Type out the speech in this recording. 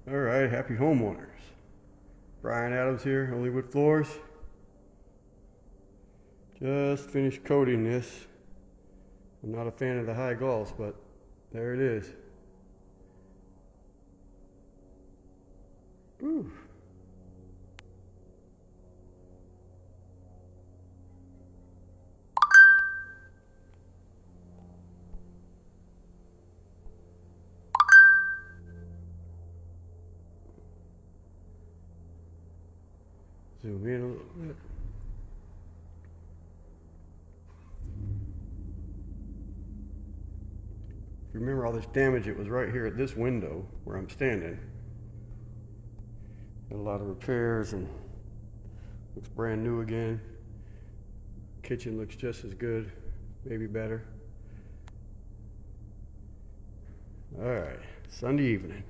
All right, happy homeowners. Brian Adams here, OnlyWoodFloors. Just finished coating this. I'm not a fan of the high gloss, but there it is. Whew. Zoom in a little bit. If you remember all this damage, it was right here at this window where I'm standing. Got a lot of repairs and looks brand new again. Kitchen looks just as good, maybe better. All right, Sunday evening.